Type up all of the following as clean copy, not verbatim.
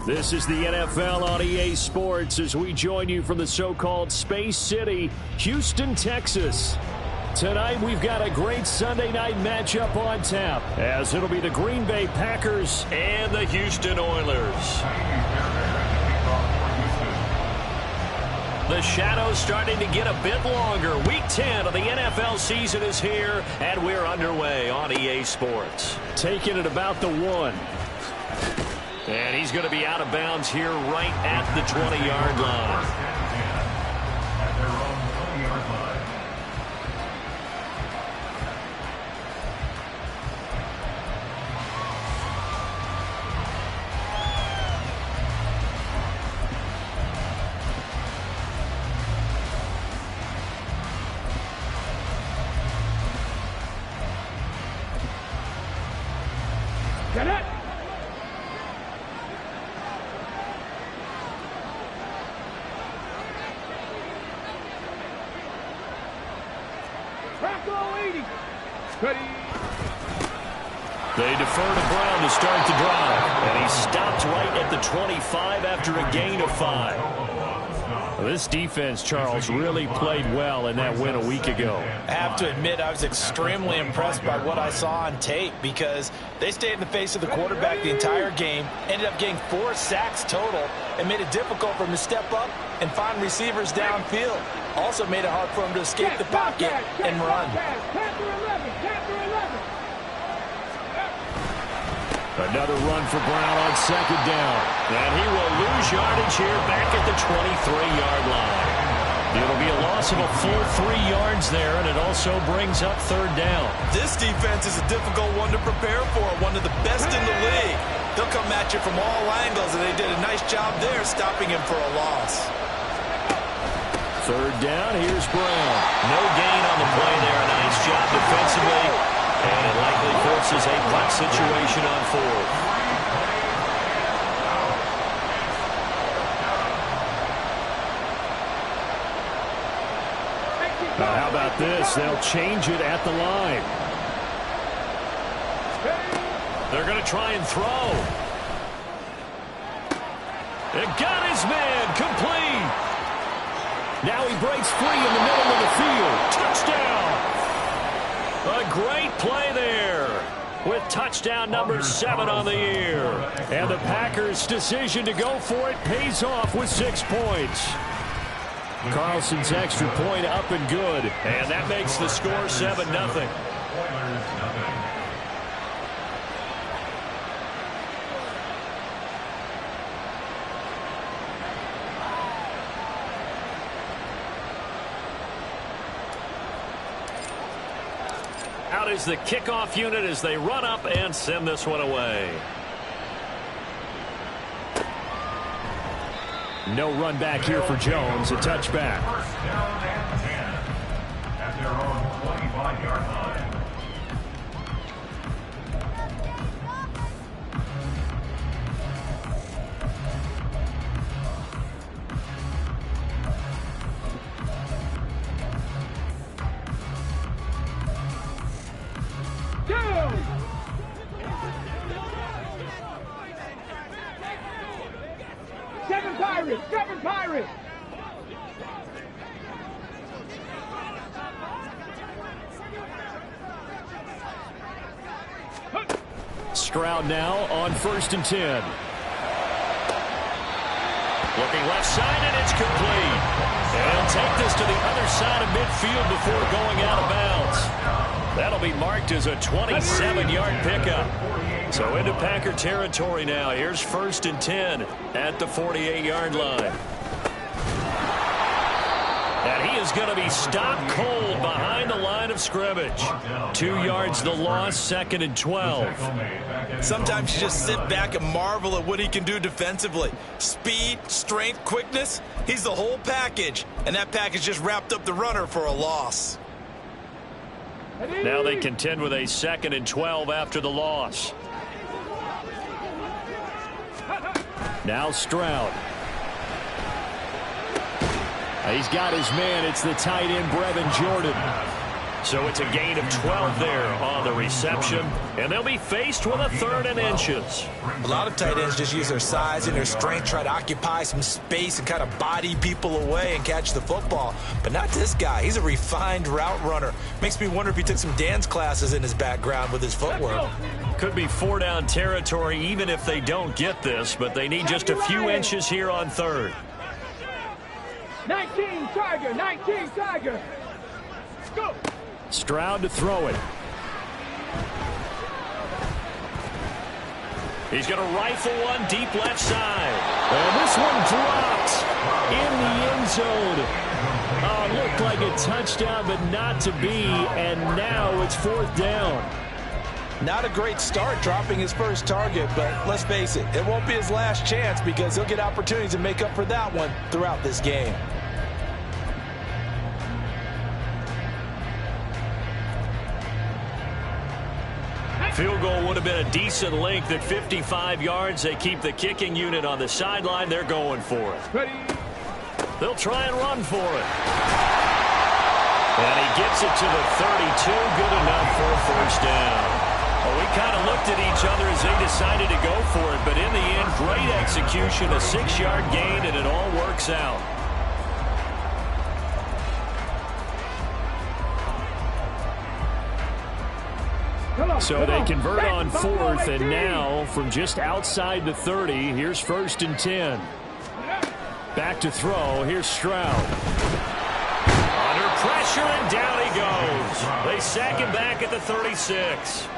This is the NFL on EA Sports as we join you from the so-called Space City, Houston, Texas. Tonight we've got a great Sunday night matchup on tap as it'll be the Green Bay Packers and the Houston Oilers. The shadow's starting to get a bit longer. Week 10 of the NFL season is here, and we're underway on EA Sports. Taking it about the 1. And he's going to be out of bounds here right at the 20-yard line. Get it! They defer to Brown to start the drive. And he stopped right at the 25 after a gain of 5. This defense, Charles, really played well in that win a week ago. I have to admit, I was extremely impressed by what I saw on tape because they stayed in the face of the quarterback the entire game, ended up getting 4 sacks total, and made it difficult for him to step up and find receivers downfield. Also made it hard for him to escape the pocket and run. Another run for Brown on second down. And he will lose yardage here back at the 23-yard line. It'll be a loss of a full 3 yards there, and it also brings up third down. This defense is a difficult one to prepare for, one of the best in the league. They'll come at you from all angles, and they did a nice job there stopping him for a loss. Third down, here's Brown. No gain on the play there. Nice job defensively. And it likely forces a punt situation on 4th. Now, how about this? They'll change it at the line. They're going to try and throw. It got his man complete. Now he breaks free in the middle of the field. Touchdown. A great play there with touchdown number 7 on the year. And the Packers' decision to go for it pays off with 6 points. Carlson's extra point up and good. And that makes the score 7-0. Out is the kickoff unit as they run up and send this one away. No run back here for Jones. A touchback. First down and 10 at their own 25-yard line. Seven Pirates! Stroud now on 1st and 10. Looking left side, and it's complete. And he'll take this to the other side of midfield before going out of bounds. That'll be marked as a 27-yard pickup. So into Packer territory now. Here's 1st and 10 at the 48-yard line. And he is going to be stopped cold behind the line of scrimmage. 2 yards the loss, 2nd and 12. Sometimes you just sit back and marvel at what he can do defensively. Speed, strength, quickness, he's the whole package. And that package just wrapped up the runner for a loss. Now they contend with a 2nd and 12 after the loss. Now Stroud. He's got his man. It's the tight end, Brevin Jordan. So it's a gain of 12 there on the reception. And they'll be faced with a 3rd and inches. A lot of tight ends just use their size and their strength, try to occupy some space and kind of body people away and catch the football. But not this guy. He's a refined route runner. Makes me wonder if he took some dance classes in his background with his footwork. Could be 4-down territory even if they don't get this, but they need just a few inches here on 3rd. 19 Tiger, 19 Tiger. Go. Stroud to throw it. He's going to rifle one deep left side. And this one drops in the end zone. Oh, looked like a touchdown, but not to be. And now it's 4th down. Not a great start dropping his first target, but let's face it, it won't be his last chance because he'll get opportunities to make up for that one throughout this game. Field goal would have been a decent length at 55 yards. They keep the kicking unit on the sideline. They're going for it. Ready. They'll try and run for it. And he gets it to the 32. Good enough for a 1st down. Well, we kind of looked at each other as they decided to go for it. But in the end, great execution, a 6-yard gain, and it all works out. So they convert on 4th, and now from just outside the 30, here's 1st and 10. Back to throw. Here's Stroud. Under pressure, and down he goes. They sack him back at the 36.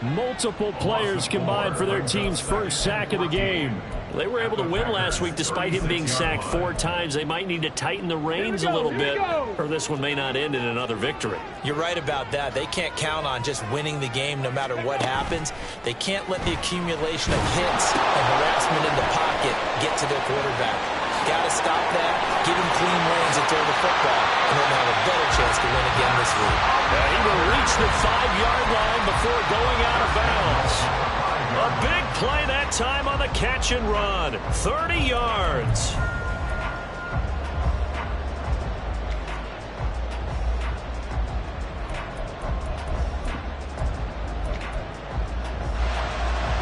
Multiple players combined for their team's first sack of the game. They were able to win last week despite him being sacked 4 times. They might need to tighten the reins a little bit, or this one may not end in another victory. You're right about that. They can't count on just winning the game no matter what happens. They can't let the accumulation of hits and harassment in the pocket get to their quarterback. Got to stop that, give him clean reins and throw the football, and then have a better chance to win again this week. He will reach the 5-yard line before going out of bounds. A big play that time on the catch and run. 30 yards.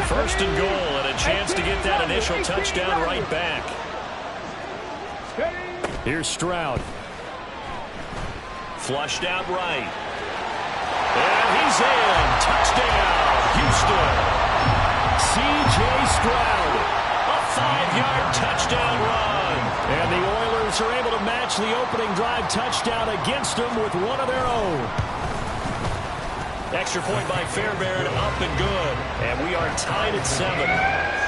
First and goal, and a chance to get that initial touchdown right back. Here's Stroud. Flushed out right. And he's in. Touchdown, Houston. C.J. Stroud. A 5-yard touchdown run. And the Oilers are able to match the opening drive touchdown against them with one of their own. Extra point by Fairbairn, up and good. And we are tied at 7.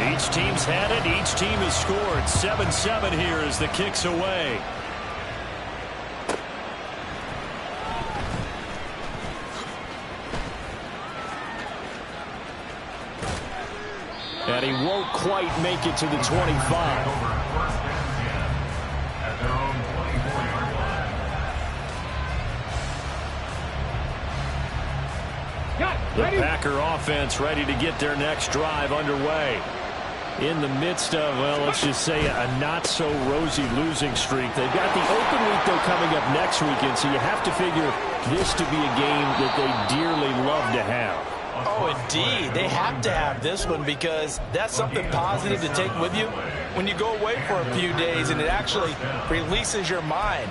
Each team's had it. Each team has scored. 7-7 here as the kick's away. And he won't quite make it to the 25. The Packer offense ready to get their next drive underway. In the midst of, well, let's just say a not-so-rosy losing streak. They've got the open week, though, coming up next weekend, so you have to figure this to be a game that they dearly love to have. Oh, indeed. They have to have this one because that's something positive to take with you when you go away for a few days, and it actually releases your mind.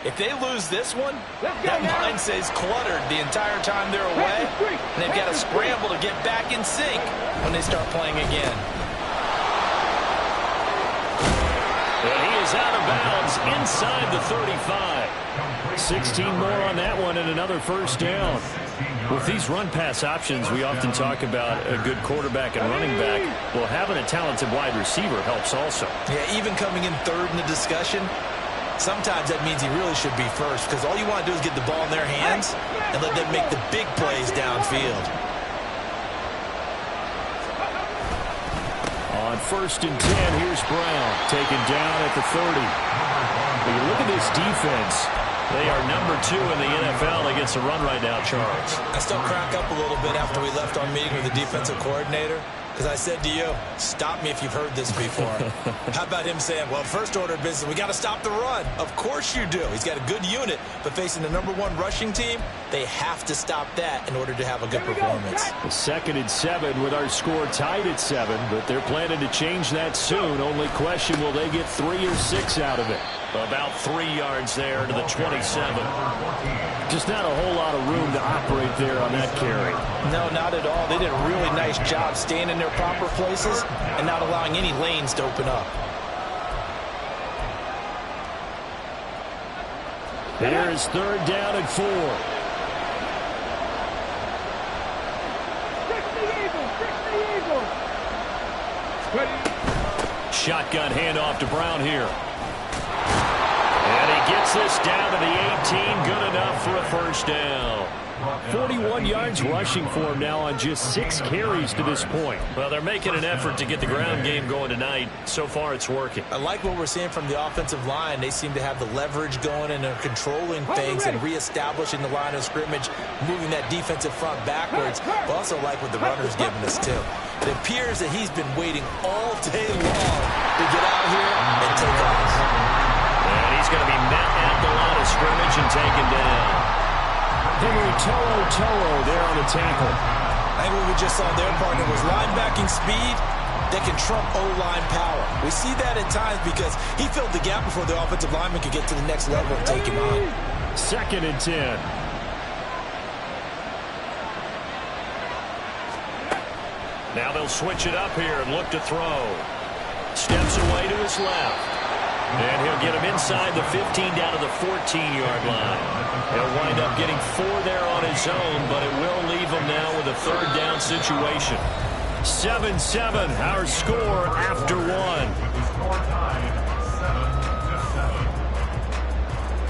If they lose this one, that mind stays cluttered the entire time they're away, and they've got to scramble to get back in sync when they start playing again. And he is out of bounds inside the 35. 16 more on that one and another first down. With these run-pass options, we often talk about a good quarterback and running back. Well, having a talented wide receiver helps also. Yeah, even coming in third in the discussion, sometimes that means he really should be first because all you want to do is get the ball in their hands and let them make the big plays downfield. On 1st and 10, here's Brown taken down at the 30. When you look at this defense, they are number 2 in the NFL against the run right now, Charles. I still crack up a little bit after we left our meeting with the defensive coordinator because I said to you, stop me if you've heard this before. How about him saying, well, first order of business, we got to stop the run. Of course you do. He's got a good unit, but facing the number 1 rushing team, they have to stop that in order to have a good performance. 2nd and 7 with our score tied at 7, but they're planning to change that soon. Only question, will they get 3 or 6 out of it? About 3 yards there to the 27. Just not a whole lot of room to operate there on that carry. No, not at all. They did a really nice job staying in their proper places and not allowing any lanes to open up. Here is 3rd down and 4. Shotgun handoff to Brown here. And he gets this down to the 18. Good enough for a first down. 41 yards rushing for him now on just 6 carries to this point. Well, they're making an effort to get the ground game going tonight. So far, it's working. I like what we're seeing from the offensive line. They seem to have the leverage going, and they're controlling things and reestablishing the line of scrimmage, moving that defensive front backwards. But also like what the runner's giving us, too. It appears that he's been waiting all day long to get out here and take off. And he's going to be met at the line of scrimmage and taken down. Henry Toro there on the tackle. I think what we just saw their partner was linebacking speed that can trump O-line power. We see that at times because he filled the gap before the offensive lineman could get to the next level and take him on. 2nd and 10. Now they'll switch it up here and look to throw. Steps away to his left. And he'll get him inside the 15 down to the 14-yard line. He'll wind up getting 4 there on his own, but it will leave him now with a 3rd down situation. 7-7, our score after 1.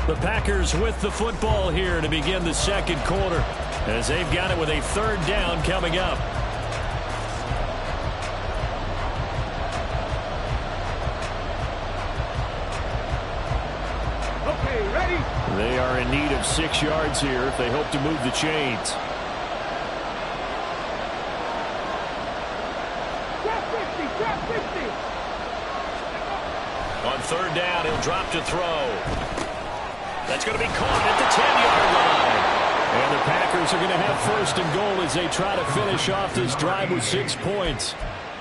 The Packers with the football here to begin the 2nd quarter, as they've got it with a 3rd down coming up. They are in need of 6 yards here if they hope to move the chains. On 3rd down, he'll drop to throw. That's going to be caught at the 10-yard line. And the Packers are going to have 1st and goal as they try to finish off this drive with 6 points.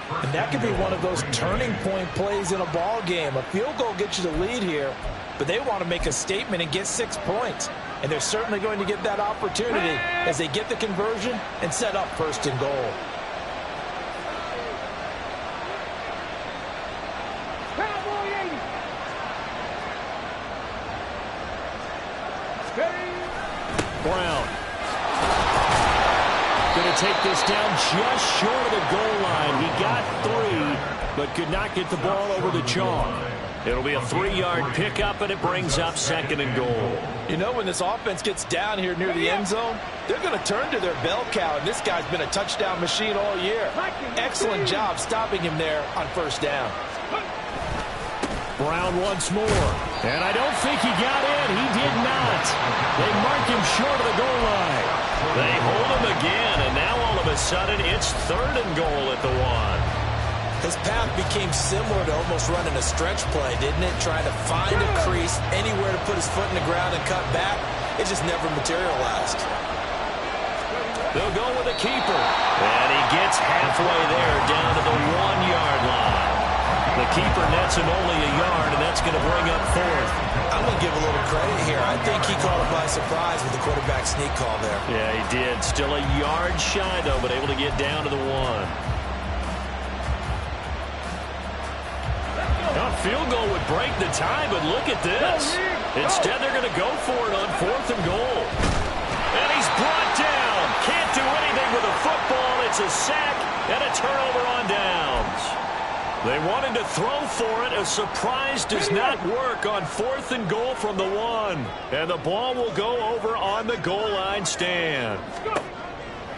And that could be one of those turning point plays in a ball game. A field goal gets you the lead here, but they want to make a statement and get 6 points. And they're certainly going to get that opportunity as they get the conversion and set up 1st and goal. Brown. Going to take this down just short of the goal line. He got 3, but could not get the ball over the chalk. It'll be a 3-yard pickup, and it brings up 2nd and goal. You know, when this offense gets down here near the end zone, they're going to turn to their bell cow, and this guy's been a touchdown machine all year. Excellent job stopping him there on 1st down. Brown once more, and I don't think he got in. He did not. They mark him short of the goal line. They hold him again, and now all of a sudden it's 3rd and goal at the 1. His path became similar to almost running a stretch play, didn't it? Trying to find a crease, anywhere to put his foot in the ground and cut back. It just never materialized. They'll go with a keeper. And he gets halfway there down to the 1-yard line. The keeper nets him only a yard, and that's going to bring up 4th. I'm going to give a little credit here. I think he caught him by surprise with the quarterback sneak call there. Yeah, he did. Still a yard shy, though, but able to get down to the 1. On field goal would break the tie, but look at this. Instead, they're going to go for it on 4th and goal. And he's brought down. Can't do anything with a football. It's a sack and a turnover on downs. They wanted to throw for it. A surprise does not work on 4th and goal from the 1. And the ball will go over on the goal line stand.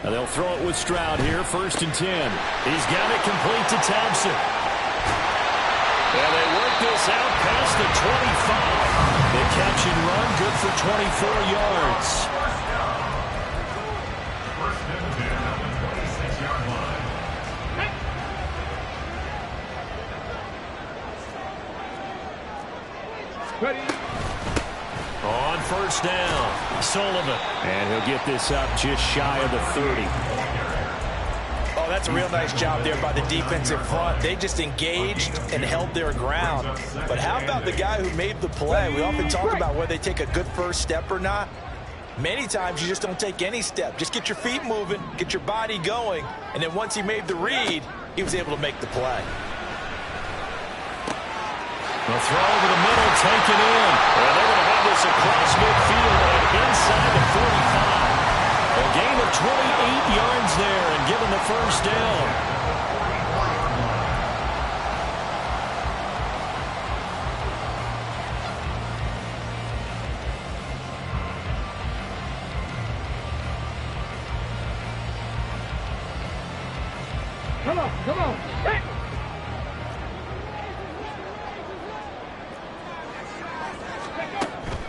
And they'll throw it with Stroud here, 1st and 10. He's got it complete to Thompson. And they work this out past the 25. The catch and run, good for 24 yards. First and 10 on the 26-yard line. Ready. On 1st down, Sullivan. And he'll get this up just shy of the 30. Oh, that's a real nice job there by the defensive front. They just engaged and held their ground. But how about the guy who made the play? We often talk about whether they take a good first step or not. Many times you just don't take any step. Just get your feet moving, get your body going, and then once he made the read, he was able to make the play. The throw over the middle, taken in. And they're going to have this across midfield and inside the 45. A gain of 28 yards there and given the 1st down. Come on, come on. Hey.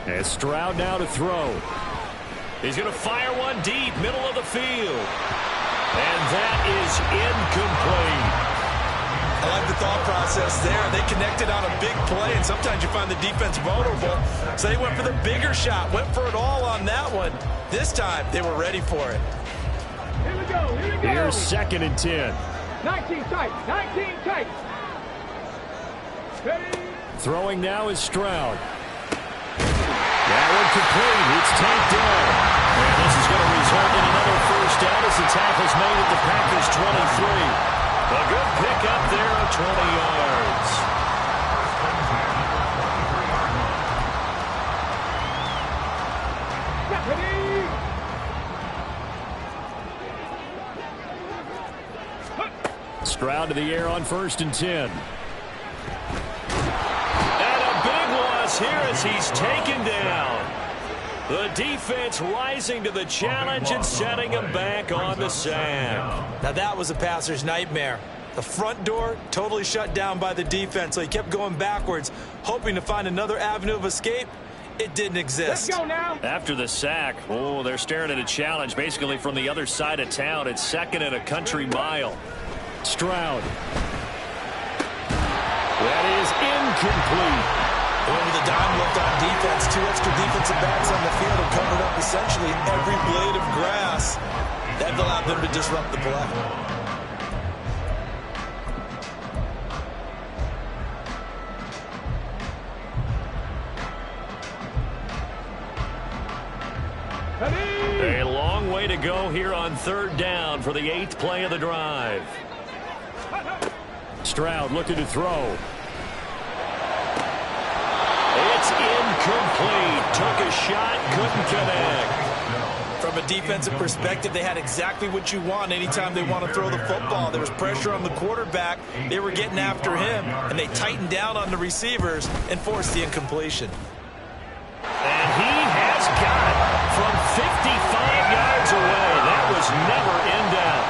And Stroud now to throw. He's going to fire one deep, middle of the field. And that is incomplete. I like the thought process there. They connected on a big play, and sometimes you find the defense vulnerable. So they went for the bigger shot, went for it all on that one. This time, they were ready for it. Here we go, here we go. Here's 2nd and 10. 19 tight, 19 tight. Ready. Throwing now is Stroud. That one complete. It's tapped down. And this is going to result in another 1st down as the tackle's made at the Packers' 23. A good pick up there of 20 yards. Ready. Stroud to the air on 1st and 10. Here as he's taken down. The defense rising to the challenge and setting him back on the sack. Now that was a passer's nightmare. The front door totally shut down by the defense, so he kept going backwards, hoping to find another avenue of escape. It didn't exist. Let's go now. After the sack, they're staring at a challenge basically from the other side of town. It's 2nd and a country mile. Stroud. That is incomplete. With the dime left on defense, 2 extra defensive backs on the field and covered up essentially every blade of grass. That allowed them to disrupt the play. A long way to go here on 3rd down for the 8th play of the drive. Stroud looking to throw. It's incomplete. Took a shot, couldn't connect. From a defensive perspective, they had exactly what you want anytime they want to throw the football. There was pressure on the quarterback. They were getting after him, and they tightened down on the receivers and forced the incompletion. And he has got it from 55 yards away. That was never in doubt.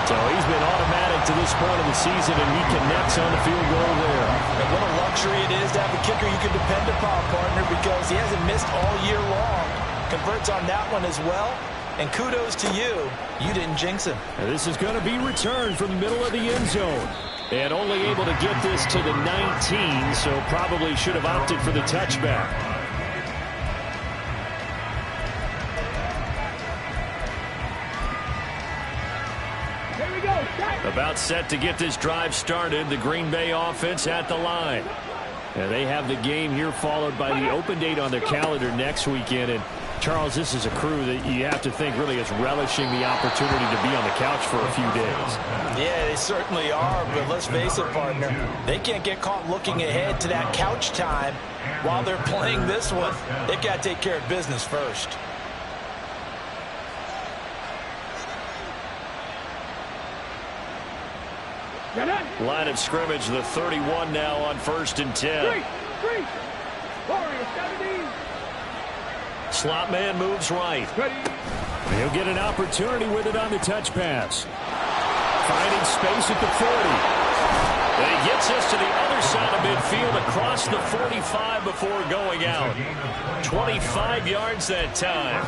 So he's been automatic to this point of the season, and he connects on the field goal there. And what a luxury it is to have a kicker you can depend upon, partner, because he hasn't missed all year long. Converts on that one as well. And kudos to you. You didn't jinx him. And this is going to be returned from the middle of the end zone. And only able to get this to the 19, so probably should have opted for the touchback. About set to get this drive started. The Green Bay offense at the line. And they have the game here followed by the open date on their calendar next weekend. And Charles, this is a crew that you have to think really is relishing the opportunity to be on the couch for a few days. Yeah, they certainly are, but let's face it, partner, they can't get caught looking ahead to that couch time while they're playing this one. They've got to take care of business first. Line of scrimmage, the 31 now on 1st and 10. Three. Warrior 17. Slot man moves right. He'll get an opportunity with it on the touch pass. Finding space at the 40. And he gets us to the other side of midfield across the 45 before going out. 25 yards that time.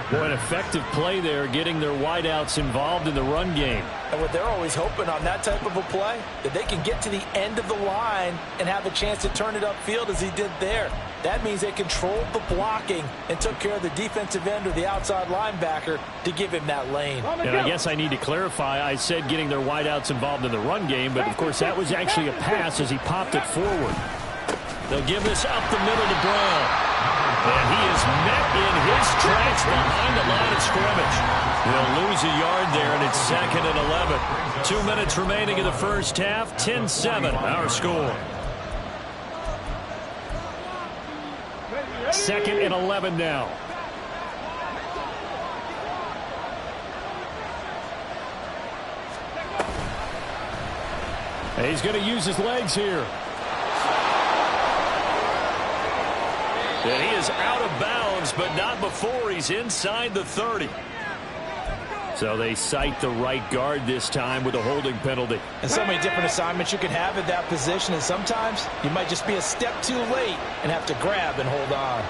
Boy, an effective play there, getting their wideouts involved in the run game. And what they're always hoping on that type of a play, that they can get to the end of the line and have a chance to turn it upfield as he did there. That means they controlled the blocking and took care of the defensive end or the outside linebacker to give him that lane. And I guess I need to clarify, I said getting their wideouts involved in the run game, but of course that was actually a pass as he popped it forward. They'll give this up the middle to Brown. And he is met in his tracks behind the line of scrimmage. He'll lose a yard there, and it's 2nd and 11. 2 minutes remaining in the first half. 10-7, our score. 2nd and 11 now. And he's going to use his legs here. And he is out of bounds, but not before he's inside the 30. So they cite the right guard this time with a holding penalty. And so many different assignments you can have at that position, and sometimes you might just be a step too late and have to grab and hold on.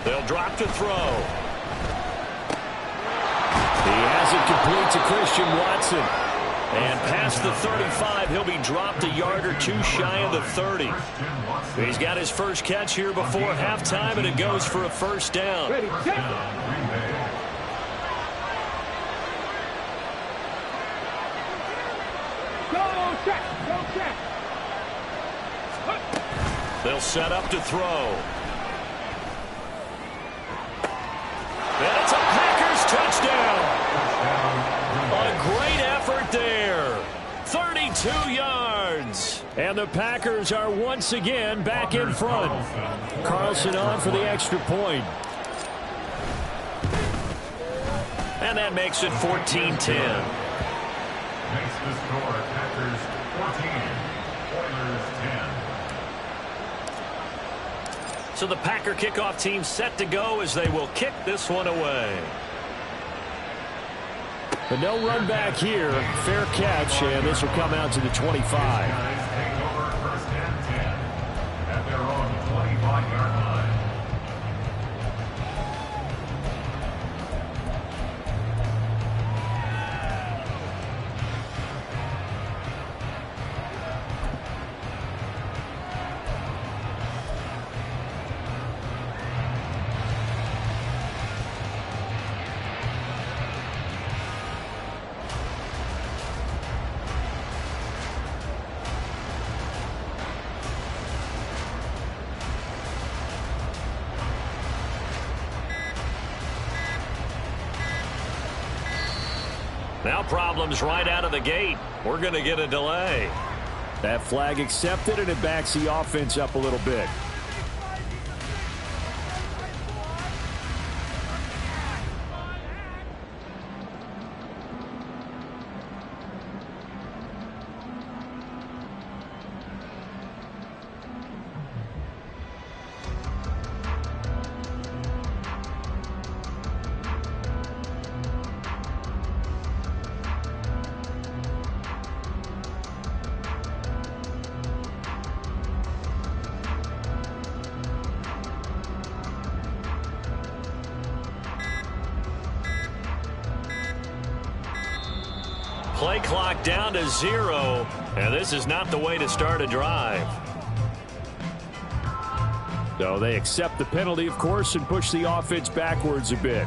They'll drop to throw. He has it complete to Christian Watson. And past the 35, he'll be dropped a yard or two shy of the 30. He's got his first catch here before halftime, and it goes for a first down. Ready, set. Go check. They'll set up to throw. And it's a Packers touchdown. A great effort there. 32 yards. And the Packers are once again back in front. Carlson on for the extra point. And that makes it 14-10. Makes the score Packers 14, Oilers 10. So the Packer kickoff team set to go as they will kick this one away. But no run back here. Fair catch, and this will come out to the 25. Guys take over 1st and 10 at their own 25-yard line. Now problems right out of the gate. We're going to get a delay. That flag accepted, and it backs the offense up a little bit. Play clock down to 0, and this is not the way to start a drive. So they accept the penalty, of course, and push the offense backwards a bit.